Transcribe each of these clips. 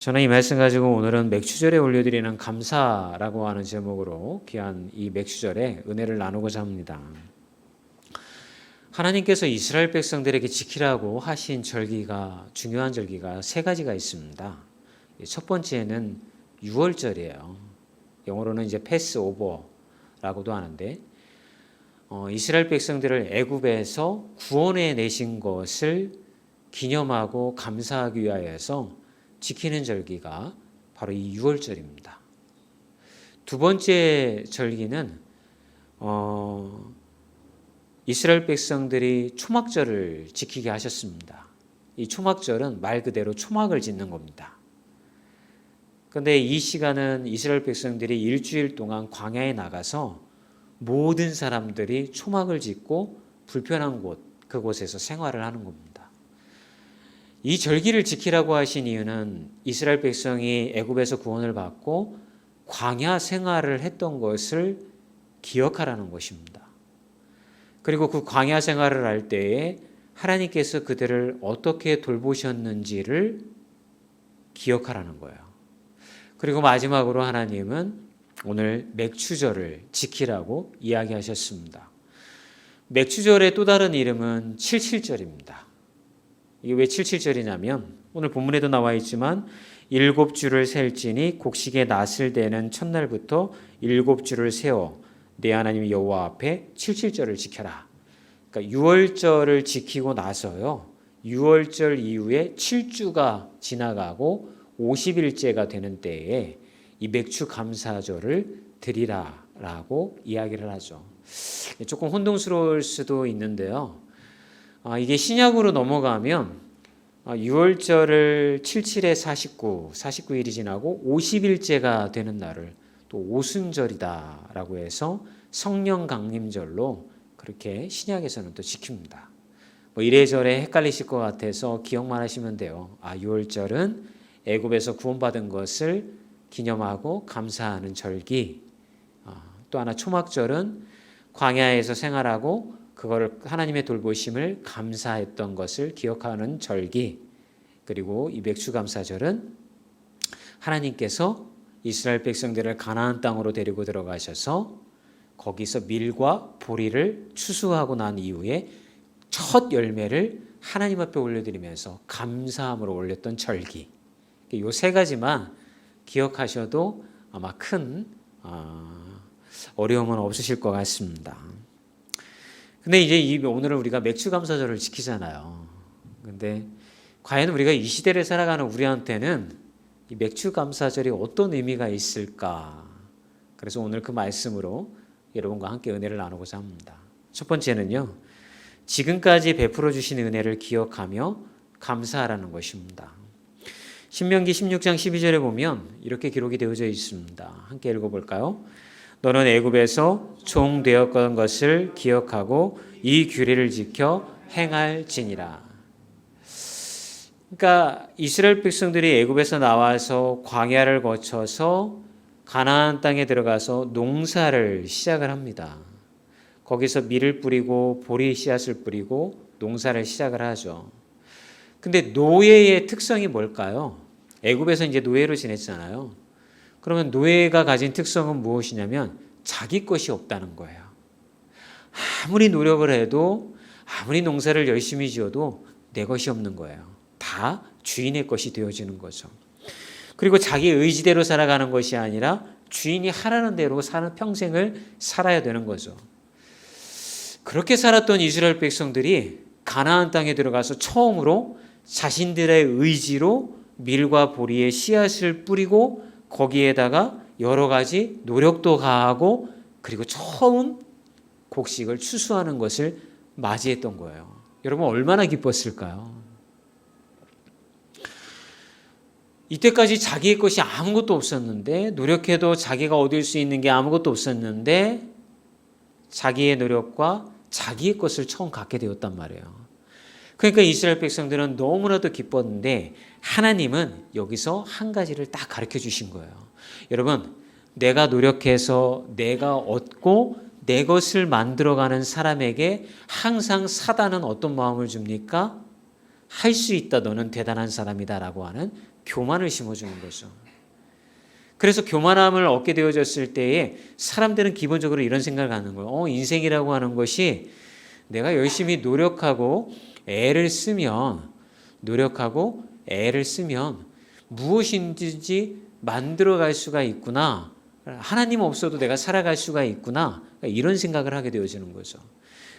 저는 이 말씀 가지고 오늘은 맥추절에 올려드리는 감사라고 하는 제목으로 귀한 이 맥추절에 은혜를 나누고자 합니다. 하나님께서 이스라엘 백성들에게 지키라고 하신 절기가, 중요한 절기가 세 가지가 있습니다. 첫 번째는 유월절이에요. 영어로는 이제 패스오버라고도 하는데, 이스라엘 백성들을 애굽에서 구원해 내신 것을 기념하고 감사하기 위하여서 지키는 절기가 바로 이 유월절입니다. 두 번째 절기는 이스라엘 백성들이 초막절을 지키게 하셨습니다. 이 초막절은 말 그대로 초막을 짓는 겁니다. 그런데 이 시간은 이스라엘 백성들이 일주일 동안 광야에 나가서 모든 사람들이 초막을 짓고 불편한 곳, 그곳에서 생활을 하는 겁니다. 이 절기를 지키라고 하신 이유는 이스라엘 백성이 애굽에서 구원을 받고 광야 생활을 했던 것을 기억하라는 것입니다. 그리고 그 광야 생활을 할 때에 하나님께서 그들을 어떻게 돌보셨는지를 기억하라는 거예요. 그리고 마지막으로 하나님은 오늘 맥추절을 지키라고 이야기하셨습니다. 맥추절의 또 다른 이름은 칠칠절입니다. 이게 왜 칠칠절이냐면 오늘 본문에도 나와 있지만 7주를 셀지니 곡식의 낫을 대는 첫날부터 7주를 세워 내 하나님 여호와 앞에 칠칠절을 지켜라. 그러니까 유월절을 지키고 나서요. 유월절 이후에 7주가 지나가고 50일째가 되는 때에 이 맥추 감사절을 드리라라고 이야기를 하죠. 조금 혼동스러울 수도 있는데요. 이게 신약으로 넘어가면 6월절을 77에 49일이 지나고 50일째가 되는 날을 또 오순절이다라고 해서 성령 강림절로 그렇게 신약에서는 또 지킵니다. 이래저래 헷갈리실 것 같아서 기억만 하시면 돼요. 6월절은 애굽에서 구원받은 것을 기념하고 감사하는 절기. 또 하나 초막절은 광야에서 생활하고 그거를 하나님의 돌보심을 감사했던 것을 기억하는 절기. 그리고 이 맥추감사절은 하나님께서 이스라엘 백성들을 가나안 땅으로 데리고 들어가셔서 거기서 밀과 보리를 추수하고 난 이후에 첫 열매를 하나님 앞에 올려드리면서 감사함으로 올렸던 절기. 이 세 가지만 기억하셔도 아마 큰 어려움은 없으실 것 같습니다. 근데 이제 오늘은 우리가 맥추감사절을 지키잖아요. 근데 과연 우리가 이 시대를 살아가는 우리한테는 이 맥추감사절이 어떤 의미가 있을까? 그래서 오늘 그 말씀으로 여러분과 함께 은혜를 나누고자 합니다. 첫 번째는요. 지금까지 베풀어 주신 은혜를 기억하며 감사하라는 것입니다. 신명기 16장 12절에 보면 이렇게 기록이 되어져 있습니다. 함께 읽어볼까요? 너는 애굽에서 종되었던 것을 기억하고 이 규례를 지켜 행할지니라. 그러니까 이스라엘 백성들이 애굽에서 나와서 광야를 거쳐서 가나안 땅에 들어가서 농사를 시작을 합니다. 거기서 밀을 뿌리고 보리 씨앗을 뿌리고 농사를 시작을 하죠. 근데 노예의 특성이 뭘까요? 애굽에서 이제 노예로 지냈잖아요. 그러면 노예가 가진 특성은 무엇이냐면 자기 것이 없다는 거예요. 아무리 노력을 해도 아무리 농사를 열심히 지어도 내 것이 없는 거예요. 다 주인의 것이 되어지는 거죠. 그리고 자기 의지대로 살아가는 것이 아니라 주인이 하라는 대로 사는 평생을 살아야 되는 거죠. 그렇게 살았던 이스라엘 백성들이 가나안 땅에 들어가서 처음으로 자신들의 의지로 밀과 보리의 씨앗을 뿌리고 거기에다가 여러 가지 노력도 가하고 그리고 처음 곡식을 추수하는 것을 맞이했던 거예요. 여러분 얼마나 기뻤을까요? 이때까지 자기의 것이 아무것도 없었는데 노력해도 자기가 얻을 수 있는 게 아무것도 없었는데 자기의 노력과 자기의 것을 처음 갖게 되었단 말이에요. 그러니까 이스라엘 백성들은 너무나도 기뻤는데 하나님은 여기서 한 가지를 딱 가르쳐 주신 거예요. 여러분, 내가 노력해서 내가 얻고 내 것을 만들어가는 사람에게 항상 사단은 어떤 마음을 줍니까? 할 수 있다, 너는 대단한 사람이다라고 하는 교만을 심어주는 거죠. 그래서 교만함을 얻게 되어졌을 때에 사람들은 기본적으로 이런 생각을 하는 거예요. 인생이라고 하는 것이 내가 열심히 노력하고 애를 쓰면 무엇인지 만들어갈 수가 있구나. 하나님 없어도 내가 살아갈 수가 있구나. 이런 생각을 하게 되어지는 거죠.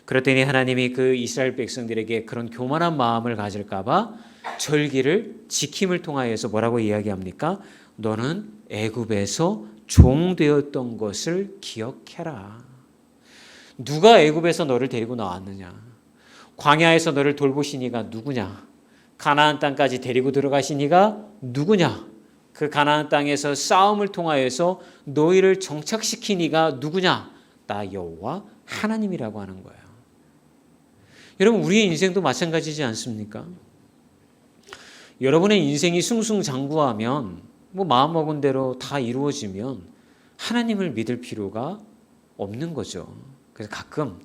그랬더니 하나님이 그 이스라엘 백성들에게 그런 교만한 마음을 가질까 봐 절기를 지킴을 통하여서 뭐라고 이야기합니까? 너는 애굽에서 종 되었던 것을 기억해라. 누가 애굽에서 너를 데리고 나왔느냐? 광야에서 너를 돌보신 이가 누구냐? 가나안 땅까지 데리고 들어가신 이가 누구냐? 그 가나안 땅에서 싸움을 통하여서 너희를 정착시킨 이가 누구냐? 나 여호와 하나님이라고 하는 거예요. 여러분, 우리의 인생도 마찬가지지 않습니까? 여러분의 인생이 승승장구하면 마음먹은 대로 다 이루어지면 하나님을 믿을 필요가 없는 거죠. 그래서 가끔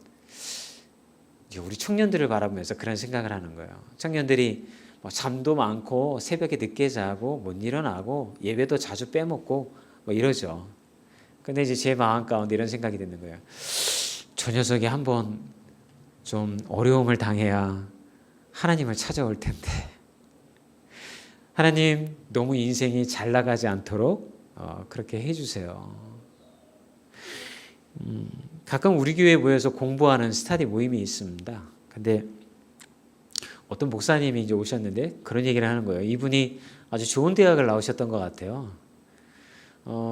우리 청년들을 바라보면서 그런 생각을 하는 거예요. 청년들이 잠도 많고 새벽에 늦게 자고 못 일어나고 예배도 자주 빼먹고 이러죠. 근데 이제 제 마음 가운데 이런 생각이 드는 거예요. 저 녀석이 한번 좀 어려움을 당해야 하나님을 찾아올 텐데, 하나님 너무 인생이 잘 나가지 않도록 그렇게 해주세요. 가끔 우리 교회에 모여서 공부하는 스터디 모임이 있습니다. 근데 어떤 목사님이 이제 오셨는데 그런 얘기를 하는 거예요. 이분이 아주 좋은 대학을 나오셨던 것 같아요.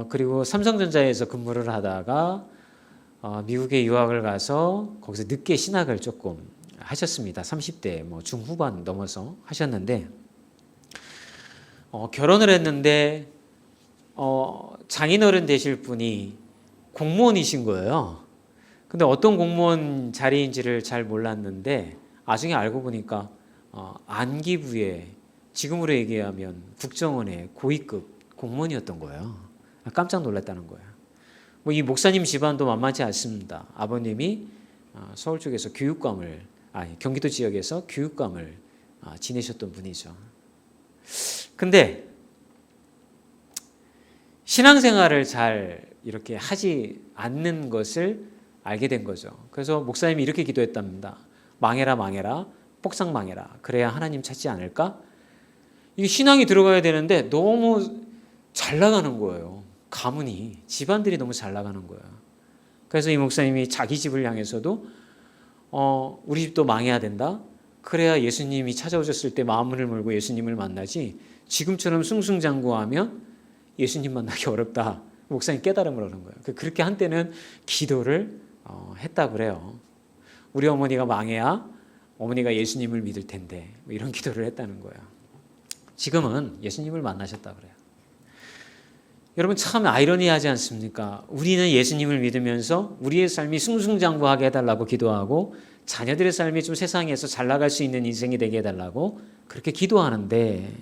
그리고 삼성전자에서 근무를 하다가 미국에 유학을 가서 거기서 늦게 신학을 조금 하셨습니다. 30대 중후반 넘어서 하셨는데 결혼을 했는데 장인어른 되실 분이 공무원이신 거예요. 근데 어떤 공무원 자리인지를 잘 몰랐는데 나중에 알고 보니까 안기부의, 지금으로 얘기하면 국정원의 고위급 공무원이었던 거예요. 깜짝 놀랐다는 거예요. 이 목사님 집안도 만만치 않습니다. 아버님이 서울 쪽에서 경기도 지역에서 교육감을 지내셨던 분이죠. 근데 신앙생활을 잘 이렇게 하지 않는 것을 알게 된 거죠. 그래서 목사님이 이렇게 기도했답니다. 망해라, 폭삭 망해라. 그래야 하나님 찾지 않을까? 이게 신앙이 들어가야 되는데 너무 잘 나가는 거예요. 가문이, 집안들이 너무 잘 나가는 거예요. 그래서 이 목사님이 자기 집을 향해서도 우리 집도 망해야 된다. 그래야 예수님이 찾아오셨을 때 마음을 물고 예수님을 만나지, 지금처럼 승승장구하면 예수님 만나기 어렵다. 목사님 깨달음을 얻은 거예요. 그렇게 한때는 기도를 했다고 그래요. 우리 어머니가 망해야 어머니가 예수님을 믿을 텐데 이런 기도를 했다는 거예요. 지금은 예수님을 만나셨다고 그래요. 여러분, 참 아이러니하지 않습니까? 우리는 예수님을 믿으면서 우리의 삶이 승승장구하게 해달라고 기도하고 자녀들의 삶이 좀 세상에서 잘 나갈 수 있는 인생이 되게 해달라고 그렇게 기도하는데,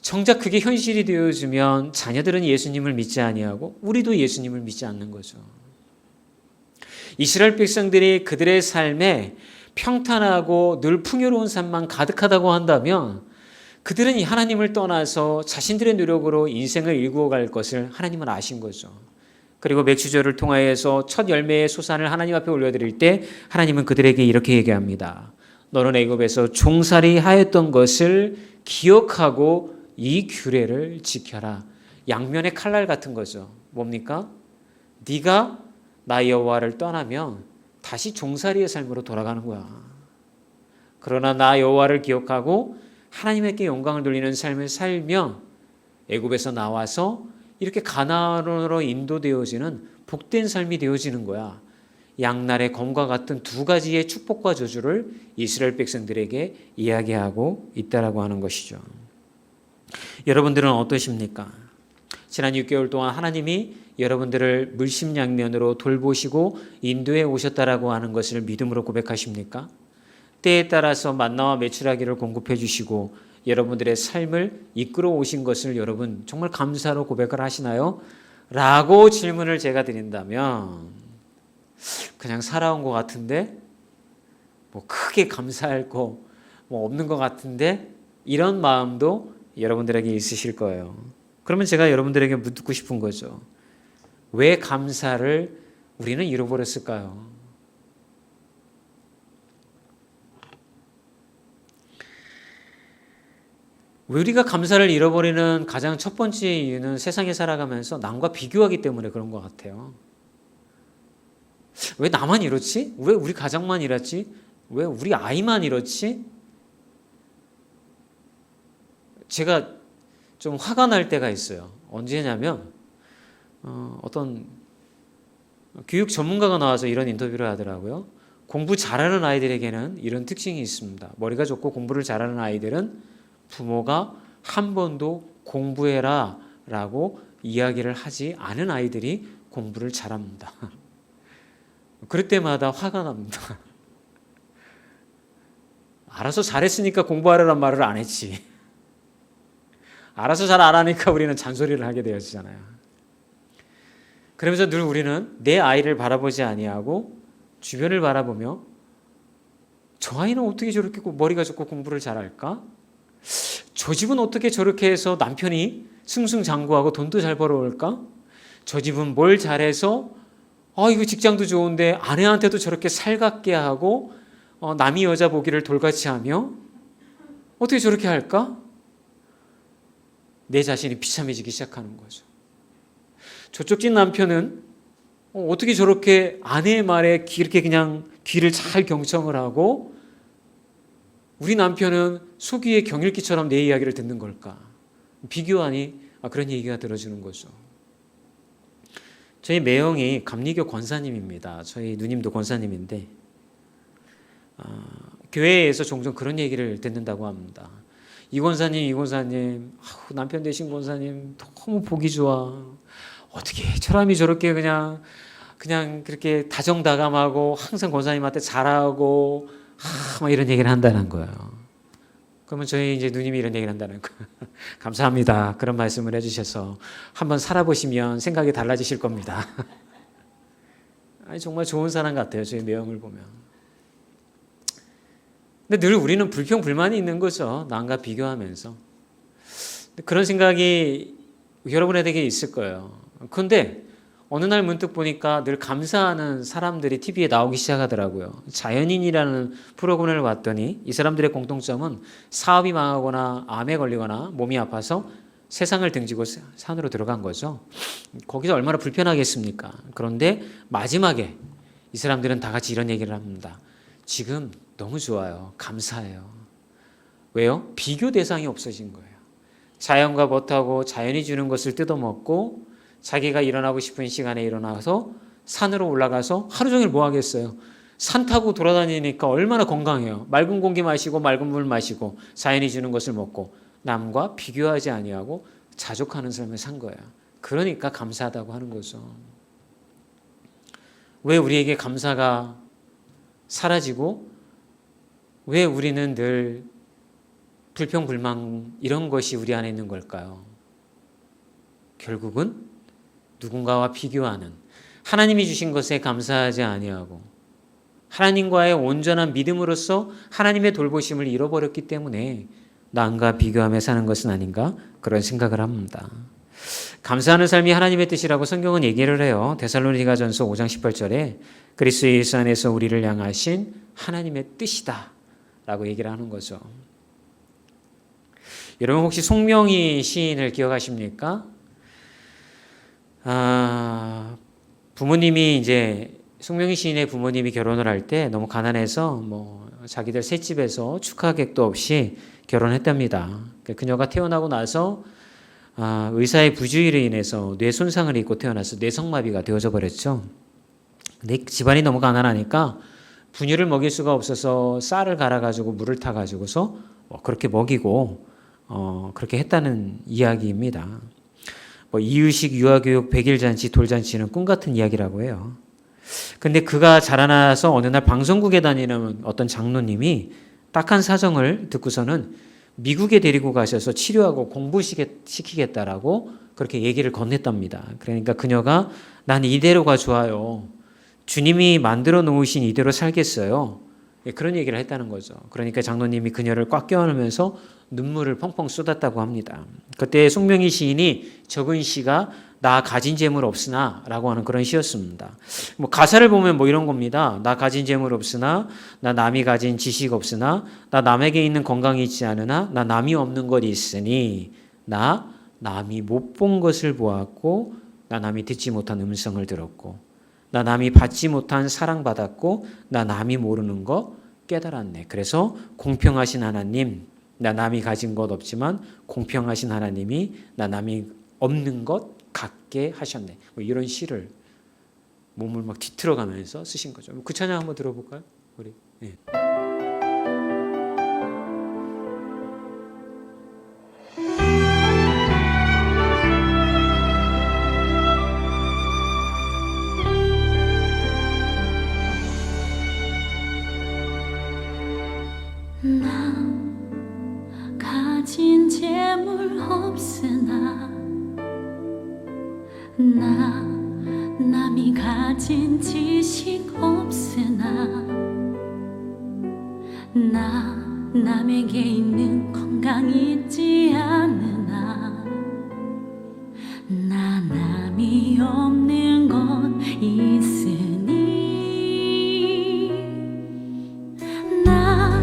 정작 그게 현실이 되어지면 자녀들은 예수님을 믿지 아니하고 우리도 예수님을 믿지 않는 거죠. 이스라엘 백성들이 그들의 삶에 평탄하고 늘 풍요로운 삶만 가득하다고 한다면 그들은 이 하나님을 떠나서 자신들의 노력으로 인생을 일구어갈 것을 하나님은 아신 거죠. 그리고 맥주절을 통하여서 첫 열매의 소산을 하나님 앞에 올려드릴 때 하나님은 그들에게 이렇게 얘기합니다. 너는 애굽에서 종살이 하였던 것을 기억하고 이 규례를 지켜라. 양면의 칼날 같은 거죠. 뭡니까? 네가 나 여호와를 떠나면 다시 종살이의 삶으로 돌아가는 거야. 그러나 나 여호와를 기억하고 하나님께 영광을 돌리는 삶을 살며 애굽에서 나와서 이렇게 가나안으로 인도되어지는 복된 삶이 되어지는 거야. 양날의 검과 같은 두 가지의 축복과 저주를 이스라엘 백성들에게 이야기하고 있다라고 하는 것이죠. 여러분들은 어떠십니까? 지난 6개월 동안 하나님이 여러분들을 물심양면으로 돌보시고 인도해 오셨다라고 하는 것을 믿음으로 고백하십니까? 때에 따라서 만나와 메추라기를 공급해 주시고 여러분들의 삶을 이끌어 오신 것을 여러분 정말 감사로 고백을 하시나요? 라고 질문을 제가 드린다면 그냥 살아온 것 같은데 크게 감사할 거 뭐 없는 것 같은데 이런 마음도 여러분들에게 있으실 거예요. 그러면 제가 여러분들에게 묻고 싶은 거죠. 왜 감사를 우리는 잃어버렸을까요? 왜 우리가 감사를 잃어버리는 가장 첫 번째 이유는 세상에 살아가면서 남과 비교하기 때문에 그런 것 같아요. 왜 나만 이렇지? 왜 우리 가정만 이렇지? 왜 우리 아이만 이렇지? 제가 좀 화가 날 때가 있어요. 언제냐면 어떤 교육 전문가가 나와서 이런 인터뷰를 하더라고요. 공부 잘하는 아이들에게는 이런 특징이 있습니다. 머리가 좋고 공부를 잘하는 아이들은 부모가 한 번도 공부해라 라고 이야기를 하지 않은 아이들이 공부를 잘합니다. 그럴 때마다 화가 납니다. 알아서 잘했으니까 공부하라는 말을 안 했지. 알아서 잘 안 하니까 우리는 잔소리를 하게 되었잖아요. 그러면서 늘 우리는 내 아이를 바라보지 아니하고 주변을 바라보며 저 아이는 어떻게 저렇게 머리가 좋고 공부를 잘할까? 저 집은 어떻게 저렇게 해서 남편이 승승장구하고 돈도 잘 벌어올까? 저 집은 뭘 잘해서 이거 직장도 좋은데 아내한테도 저렇게 살갑게 하고 남이 여자 보기를 돌같이 하며 어떻게 저렇게 할까? 내 자신이 비참해지기 시작하는 거죠. 저쪽 집 남편은 어떻게 저렇게 아내의 말에 이렇게 그냥 귀를 잘 경청을 하고 우리 남편은 소귀의 경읽기처럼 내 이야기를 듣는 걸까? 비교하니 그런 얘기가 들어주는 거죠. 저희 매형이 감리교 권사님입니다. 저희 누님도 권사님인데 교회에서 종종 그런 얘기를 듣는다고 합니다. 이 권사님, 남편 되신 권사님 너무 보기 좋아. 어떻게 사람이 저렇게 그냥 그렇게 다정다감하고 항상 권사님한테 잘하고 막 이런 얘기를 한다는 거예요. 그러면 저희 이제 누님이 이런 얘기를 한다는 거예요. 감사합니다. 그런 말씀을 해주셔서 한번 살아보시면 생각이 달라지실 겁니다. 아니, 정말 좋은 사람 같아요. 저희 매형을 보면. 근데 늘 우리는 불평불만이 있는 거죠. 남과 비교하면서. 그런 생각이 여러분에게 있을 거예요. 그런데 어느 날 문득 보니까 늘 감사하는 사람들이 TV에 나오기 시작하더라고요. 자연인이라는 프로그램을 봤더니 이 사람들의 공통점은 사업이 망하거나 암에 걸리거나 몸이 아파서 세상을 등지고 산으로 들어간 거죠. 거기서 얼마나 불편하겠습니까? 그런데 마지막에 이 사람들은 다 같이 이런 얘기를 합니다. 지금 너무 좋아요. 감사해요. 왜요? 비교 대상이 없어진 거예요. 자연과 못하고 자연이 주는 것을 뜯어먹고 자기가 일어나고 싶은 시간에 일어나서 산으로 올라가서 하루 종일 뭐 하겠어요? 산 타고 돌아다니니까 얼마나 건강해요. 맑은 공기 마시고 맑은 물 마시고 자연이 주는 것을 먹고 남과 비교하지 아니하고 자족하는 삶을 산 거예요. 그러니까 감사하다고 하는 거죠. 왜 우리에게 감사가 사라지고 왜 우리는 늘 불평불만 이런 것이 우리 안에 있는 걸까요? 결국은 누군가와 비교하는 하나님이 주신 것에 감사하지 아니하고 하나님과의 온전한 믿음으로써 하나님의 돌보심을 잃어버렸기 때문에 남과 비교하며 사는 것은 아닌가 그런 생각을 합니다. 감사하는 삶이 하나님의 뜻이라고 성경은 얘기를 해요. 데살로니가전서 5장 18절에 그리스도 예수 안에서 우리를 향하신 하나님의 뜻이다 라고 얘기를 하는 거죠. 여러분 혹시 송명희 시인을 기억하십니까? 부모님이 이제 송명희 시인의 부모님이 결혼을 할 때 너무 가난해서 뭐 자기들 셋집에서 축하객도 없이 결혼했답니다. 그녀가 태어나고 나서 의사의 부주의로 인해서 뇌 손상을 입고 태어나서 뇌성마비가 되어져 버렸죠. 근데 집안이 너무 가난하니까 분유를 먹일 수가 없어서 쌀을 갈아가지고 물을 타가지고서 그렇게 먹이고 그렇게 했다는 이야기입니다. 이유식, 유아교육, 백일잔치, 돌잔치는 꿈같은 이야기라고 해요. 근데 그가 자라나서 어느 날 방송국에 다니는 어떤 장로님이 딱한 사정을 듣고서는 미국에 데리고 가셔서 치료하고 공부시키겠다라고 그렇게 얘기를 건넸답니다. 그러니까 그녀가 난 이대로가 좋아요. 주님이 만들어 놓으신 이대로 살겠어요. 예, 그런 얘기를 했다는 거죠. 그러니까 장로님이 그녀를 꽉 껴안으면서 눈물을 펑펑 쏟았다고 합니다. 그때 송명희 시인이 적은 시가 나 가진 재물 없으나 라고 하는 그런 시였습니다. 뭐 가사를 보면 뭐 이런 겁니다. 나 가진 재물 없으나, 나 남이 가진 지식 없으나, 나 남에게 있는 건강이 있지 않으나, 나 남이 없는 것 있으니, 나 남이 못 본 것을 보았고, 나 남이 듣지 못한 음성을 들었고, 나 남이 받지 못한 사랑받았고, 나 남이 모르는 거 깨달았네. 그래서 공평하신 하나님, 나 남이 가진 것 없지만 공평하신 하나님이 나 남이 없는 것 갖게 하셨네. 뭐 이런 시를 몸을 막 뒤틀어가면서 쓰신 거죠. 그 찬양 한번 들어볼까요? 우리. 네. 나 가진 재물 없으나 나 남이 가진 지식 없으나 나 남에게 있는 건강 있지 않으나 나 남이 없는 것 있으니 나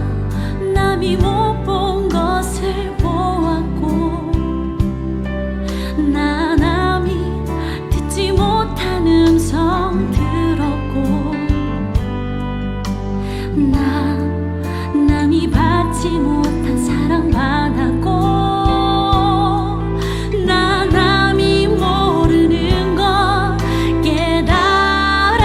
남이 못 본 것을 보았고 나 남이 듣지 못한 음성 들었고 나 남이 받지 못한 사랑 받았고 나 남이 모르는 것 깨달았네.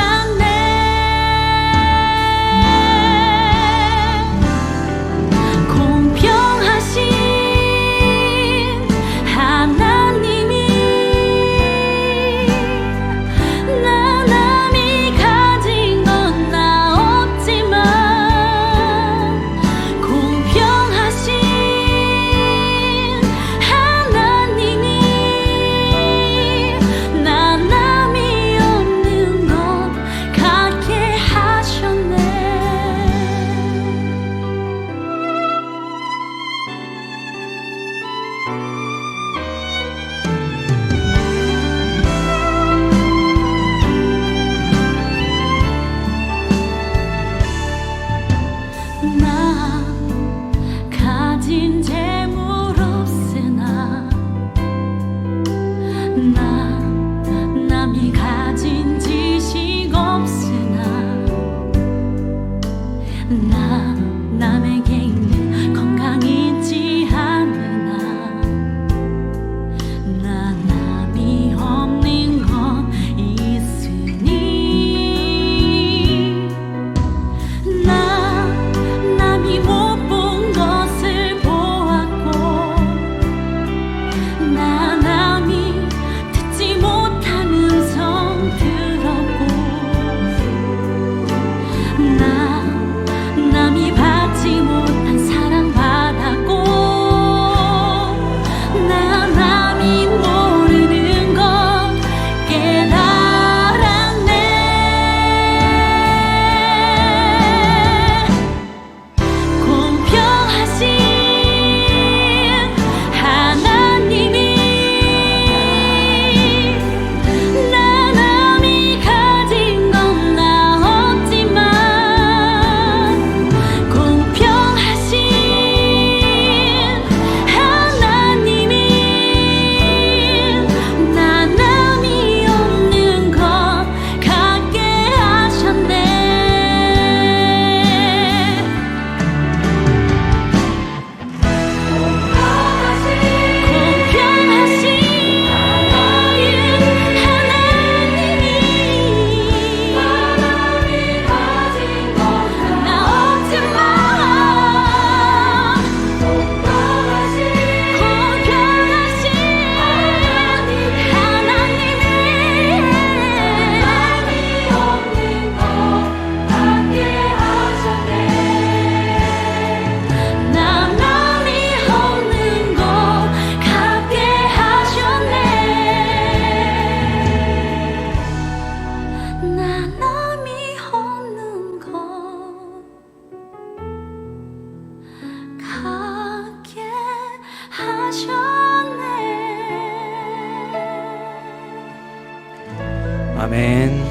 아멘.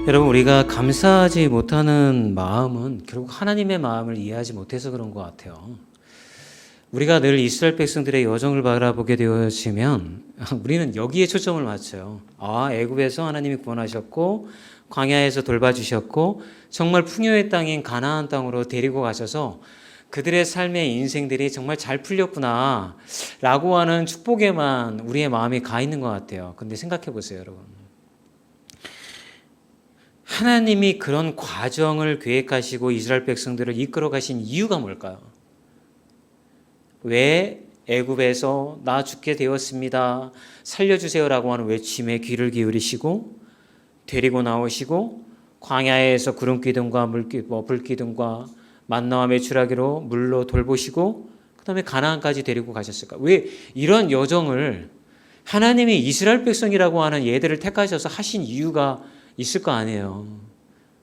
여러분, 우리가 감사하지 못하는 마음은 결국 하나님의 마음을 이해하지 못해서 그런 것 같아요. 우리가 늘 이스라엘 백성들의 여정을 바라보게 되어지면 우리는 여기에 초점을 맞춰요. 애굽에서 하나님이 구원하셨고 광야에서 돌봐주셨고 정말 풍요의 땅인 가나안 땅으로 데리고 가셔서 그들의 삶의 인생들이 정말 잘 풀렸구나 라고 하는 축복에만 우리의 마음이 가 있는 것 같아요. 근데 생각해 보세요, 여러분. 하나님이 그런 과정을 계획하시고 이스라엘 백성들을 이끌어 가신 이유가 뭘까요? 왜 애굽에서 나 죽게 되었습니다, 살려주세요라고 하는 외침에 귀를 기울이시고 데리고 나오시고 광야에서 구름기둥과 불기둥과 만나와 메추라기로 물로 돌보시고 그 다음에 가나안까지 데리고 가셨을까? 왜 이런 여정을 하나님이 이스라엘 백성이라고 하는 얘들을 택하셔서 하신 이유가 있을 거 아니에요.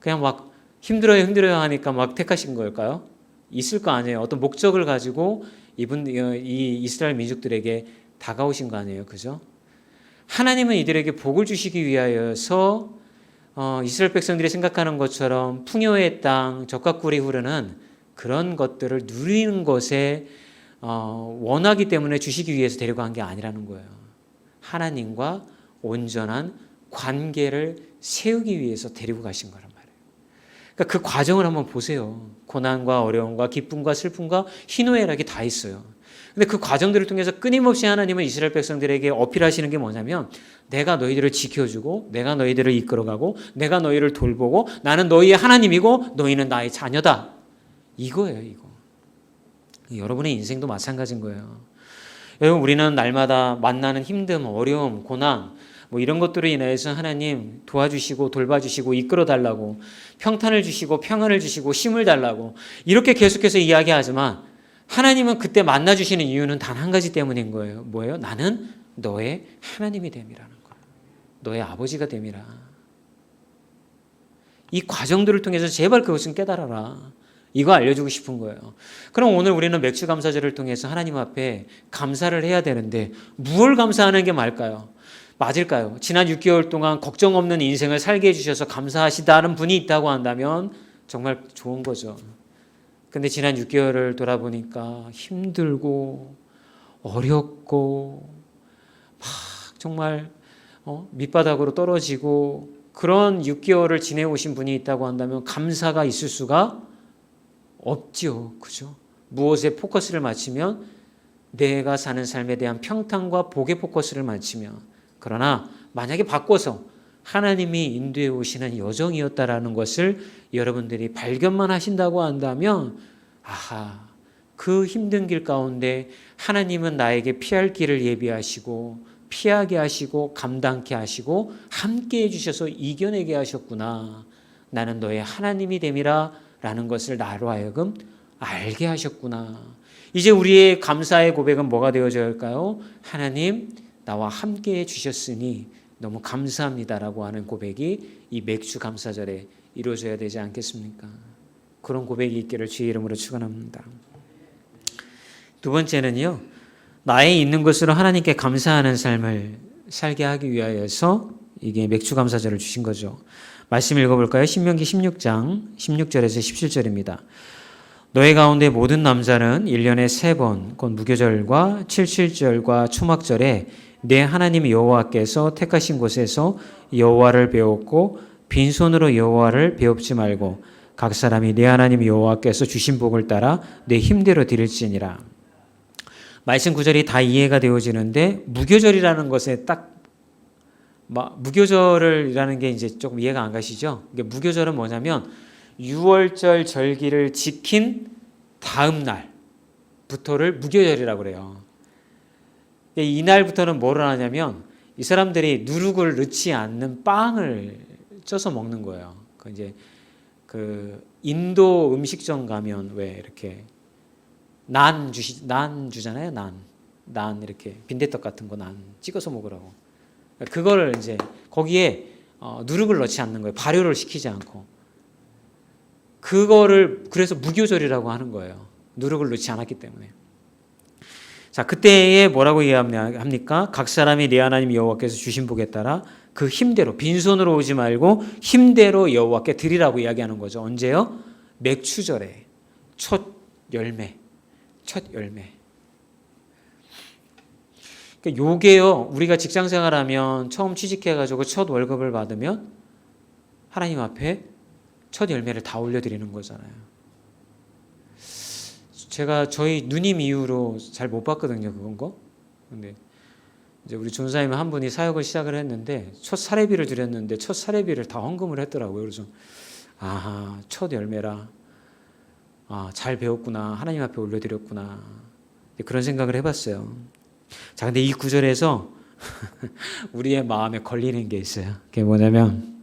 그냥 막 힘들어요 하니까 막 택하신 걸까요? 있을 거 아니에요. 어떤 목적을 가지고 이 이스라엘 민족들에게 다가오신 거 아니에요. 그죠? 하나님은 이들에게 복을 주시기 위하여서 이스라엘 백성들이 생각하는 것처럼 풍요의 땅, 젖과 꿀이 흐르는 그런 것들을 누리는 것에 원하기 때문에 주시기 위해서 데려간 게 아니라는 거예요. 하나님과 온전한 관계를 세우기 위해서 데리고 가신 거란 말이에요. 그러니까 그 과정을 한번 보세요. 고난과 어려움과 기쁨과 슬픔과 희노애락이 다 있어요. 근데 그 과정들을 통해서 끊임없이 하나님은 이스라엘 백성들에게 어필하시는 게 뭐냐면 내가 너희들을 지켜주고 내가 너희들을 이끌어가고 내가 너희를 돌보고 나는 너희의 하나님이고 너희는 나의 자녀다. 이거예요, 이거. 여러분의 인생도 마찬가지인 거예요. 여러분, 우리는 날마다 만나는 힘듦, 어려움, 고난 이런 것들로 인해서 하나님 도와주시고 돌봐주시고 이끌어달라고 평탄을 주시고 평안을 주시고 쉼을 달라고 이렇게 계속해서 이야기하지만 하나님은 그때 만나주시는 이유는 단 한 가지 때문인 거예요. 뭐예요? 나는 너의 하나님이 됨이라는 거예요. 너의 아버지가 됨이라. 이 과정들을 통해서 제발 그것은 깨달아라. 이거 알려주고 싶은 거예요. 그럼 오늘 우리는 맥주 감사절을 통해서 하나님 앞에 감사를 해야 되는데 무엇을 감사하는 게 맞을까요? 지난 6개월 동안 걱정 없는 인생을 살게 해주셔서 감사하시다는 분이 있다고 한다면 정말 좋은 거죠. 근데 지난 6개월을 돌아보니까 힘들고 어렵고 막 정말 밑바닥으로 떨어지고 그런 6개월을 지내오신 분이 있다고 한다면 감사가 있을 수가 없지요. 그죠? 무엇에 포커스를 맞추면 내가 사는 삶에 대한 평탄과 복에 포커스를 맞추면 그러나 만약에 바꿔서 하나님이 인도해 오시는 여정이었다라는 것을 여러분들이 발견만 하신다고 한다면 그 힘든 길 가운데 하나님은 나에게 피할 길을 예비하시고 피하게 하시고 감당케 하시고 함께 해주셔서 이겨내게 하셨구나. 나는 너의 하나님이 됨이라 라는 것을 나로 하여금 알게 하셨구나. 이제 우리의 감사의 고백은 뭐가 되어져야 할까요? 하나님 나와 함께 해주셨으니 너무 감사합니다라고 하는 고백이 이 맥주 감사절에 이루어져야 되지 않겠습니까? 그런 고백이 있기를 주의 이름으로 축원합니다. 두 번째는요, 나의 있는 것으로 하나님께 감사하는 삶을 살게 하기 위하여서 이게 맥주 감사절을 주신 거죠. 말씀 읽어볼까요? 신명기 16장 16절에서 17절입니다. 너희 가운데 모든 남자는 1년에 3번 곧 무교절과 칠칠절과 초막절에 내 하나님 여호와께서 택하신 곳에서 여호와를 배웠고 빈손으로 여호와를 배웁지 말고 각 사람이 내 하나님 여호와께서 주신 복을 따라 내 힘대로 드릴지니라. 말씀 구절이 다 이해가 되어지는데 무교절이라는 것에 딱 무교절이라는 게 이제 조금 이해가 안 가시죠? 무교절은 뭐냐면 6월절 절기를 지킨 다음 날부터를 무교절이라고 그래요. 이날부터는 뭐를 하냐면 이 사람들이 누룩을 넣지 않는 빵을 쪄서 먹는 거예요. 그 인도 음식점 가면 왜 이렇게 난 주잖아요. 난 이렇게 빈대떡 같은 거 난 찍어서 먹으라고. 그거를 이제 거기에 누룩을 넣지 않는 거예요. 발효를 시키지 않고. 그거를 그래서 무교절이라고 하는 거예요. 누룩을 넣지 않았기 때문에. 자, 그때에 뭐라고 얘기합니까? 각 사람이 네 하나님 여호와께서 주신 복에 따라 그 힘대로, 빈손으로 오지 말고 힘대로 여호와께 드리라고 이야기하는 거죠. 언제요? 맥추절에 첫 열매. 그러니까 요게요, 우리가 직장 생활하면 처음 취직해가지고 첫 월급을 받으면 하나님 앞에 첫 열매를 다 올려드리는 거잖아요. 제가 저희 누님 이후로 잘 못 봤거든요, 그건 거. 근데 이제 우리 전사님 한 분이 사역을 시작을 했는데 첫 사례비를 드렸는데 첫 사례비를 다 헌금을 했더라고요. 그래서 아하, 첫 열매라. 아, 잘 배웠구나. 하나님 앞에 올려드렸구나. 그런 생각을 해봤어요. 자, 근데 이 구절에서 우리의 마음에 걸리는 게 있어요. 그게 뭐냐면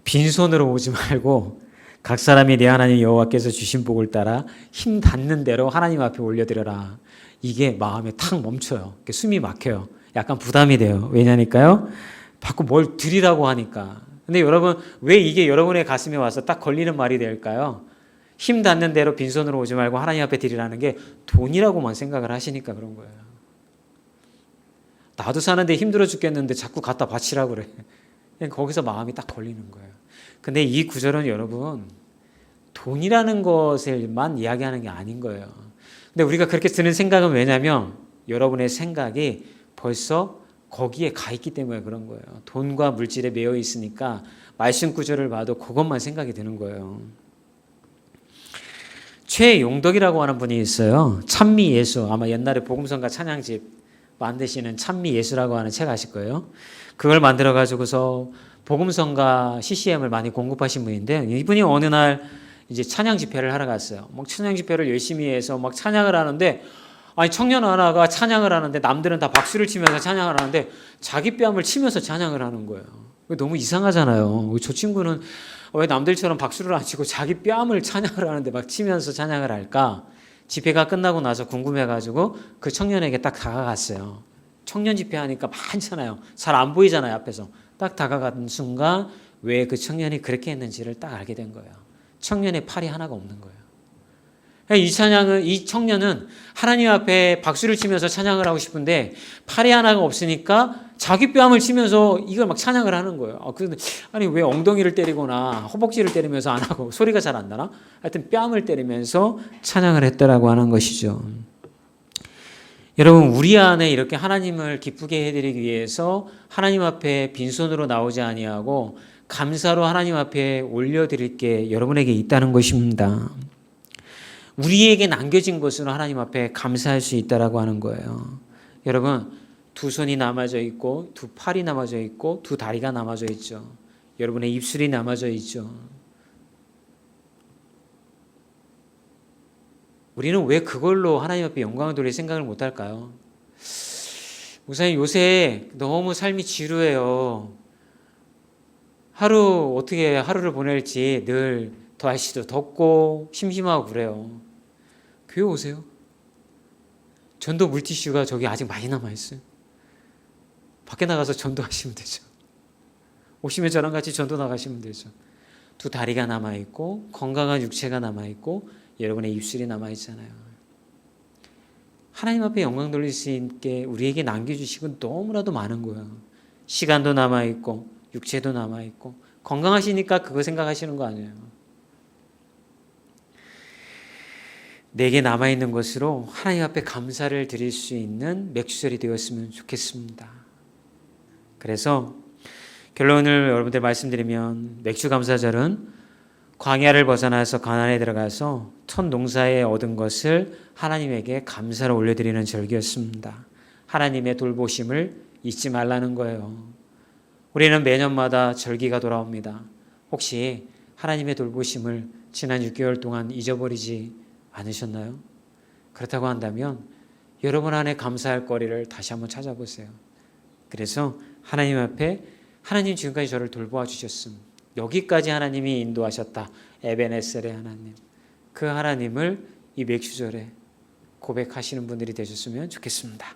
빈손으로 오지 말고 각 사람이 네 하나님 여호와께서 주신 복을 따라 힘 닿는 대로 하나님 앞에 올려드려라. 이게 마음에 탁 멈춰요. 숨이 막혀요. 약간 부담이 돼요. 왜냐니까요? 자꾸 뭘 드리라고 하니까. 근데 여러분, 왜 이게 여러분의 가슴에 와서 딱 걸리는 말이 될까요? 힘 닿는 대로 빈손으로 오지 말고 하나님 앞에 드리라는 게 돈이라고만 생각을 하시니까 그런 거예요. 나도 사는데 힘들어 죽겠는데 자꾸 갖다 바치라고 그래. 거기서 마음이 딱 걸리는 거예요. 근데 이 구절은 여러분, 돈이라는 것을만 이야기하는 게 아닌 거예요. 근데 우리가 그렇게 드는 생각은 왜냐면 여러분의 생각이 벌써 거기에 가 있기 때문에 그런 거예요. 돈과 물질에 매여 있으니까 말씀 구절을 봐도 그것만 생각이 드는 거예요. 최용덕이라고 하는 분이 있어요. 찬미예수. 아마 옛날에 복음성가 찬양집 만드시는 찬미예수라고 하는 책 아실 거예요. 그걸 만들어 가지고서 복음성가 CCM을 많이 공급하신 분인데, 이분이 어느 날 이제 찬양 집회를 하러 갔어요. 막 찬양 집회를 열심히 해서 막 찬양을 하는데, 아니 청년 하나가 찬양을 하는데 남들은 다 박수를 치면서 찬양을 하는데 자기 뺨을 치면서 찬양을 하는 거예요. 너무 이상하잖아요. 저 친구는 왜 남들처럼 박수를 안 치고 자기 뺨을 찬양을 하는데 막 치면서 찬양을 할까? 집회가 끝나고 나서 궁금해가지고 그 청년에게 딱 다가갔어요. 청년 집회 하니까 많잖아요. 잘 안 보이잖아요, 앞에서. 딱 다가간 순간 왜 그 청년이 그렇게 했는지를 딱 알게 된 거예요. 청년의 팔이 하나가 없는 거예요. 이 청년은 하나님 앞에 박수를 치면서 찬양을 하고 싶은데 팔이 하나가 없으니까 자기 뺨을 치면서 이걸 막 찬양을 하는 거예요. 아니 왜 엉덩이를 때리거나 허벅지를 때리면서 안 하고, 소리가 잘 안 나나? 하여튼 뺨을 때리면서 찬양을 했더라고 하는 것이죠. 여러분, 우리 안에 이렇게 하나님을 기쁘게 해드리기 위해서 하나님 앞에 빈손으로 나오지 아니하고 감사로 하나님 앞에 올려드릴 게 여러분에게 있다는 것입니다. 우리에게 남겨진 것으로 하나님 앞에 감사할 수 있다라고 하는 거예요. 여러분, 두 손이 남아져 있고 두 팔이 남아져 있고 두 다리가 남아져 있죠. 여러분의 입술이 남아져 있죠. 우리는 왜 그걸로 하나님 앞에 영광을 돌릴 생각을 못 할까요? 목사님, 요새 너무 삶이 지루해요. 어떻게 하루를 보낼지 늘 날씨도 덥고 심심하고 그래요. 교회 오세요. 전도 물티슈가 저기 아직 많이 남아있어요. 밖에 나가서 전도하시면 되죠. 오시면 저랑 같이 전도 나가시면 되죠. 두 다리가 남아있고 건강한 육체가 남아있고 여러분의 입술이 남아있잖아요. 하나님 앞에 영광 돌릴 수 있게 우리에게 남겨주시고 너무나도 많은 거예요. 시간도 남아있고 육체도 남아있고 건강하시니까 그거 생각하시는 거 아니에요. 내게 남아있는 것으로 하나님 앞에 감사를 드릴 수 있는 맥주절이 되었으면 좋겠습니다. 그래서 결론을 여러분들 말씀드리면, 맥주감사절은 광야를 벗어나서 가나안에 들어가서 첫 농사에 얻은 것을 하나님에게 감사로 올려드리는 절기였습니다. 하나님의 돌보심을 잊지 말라는 거예요. 우리는 매년마다 절기가 돌아옵니다. 혹시 하나님의 돌보심을 지난 6개월 동안 잊어버리지 않으셨나요? 그렇다고 한다면 여러분 안에 감사할 거리를 다시 한번 찾아보세요. 그래서 하나님 앞에, 하나님 지금까지 저를 돌보아 주셨음, 여기까지 하나님이 인도하셨다, 에베네셀의 하나님, 그 하나님을 이 맥주절에 고백하시는 분들이 되셨으면 좋겠습니다.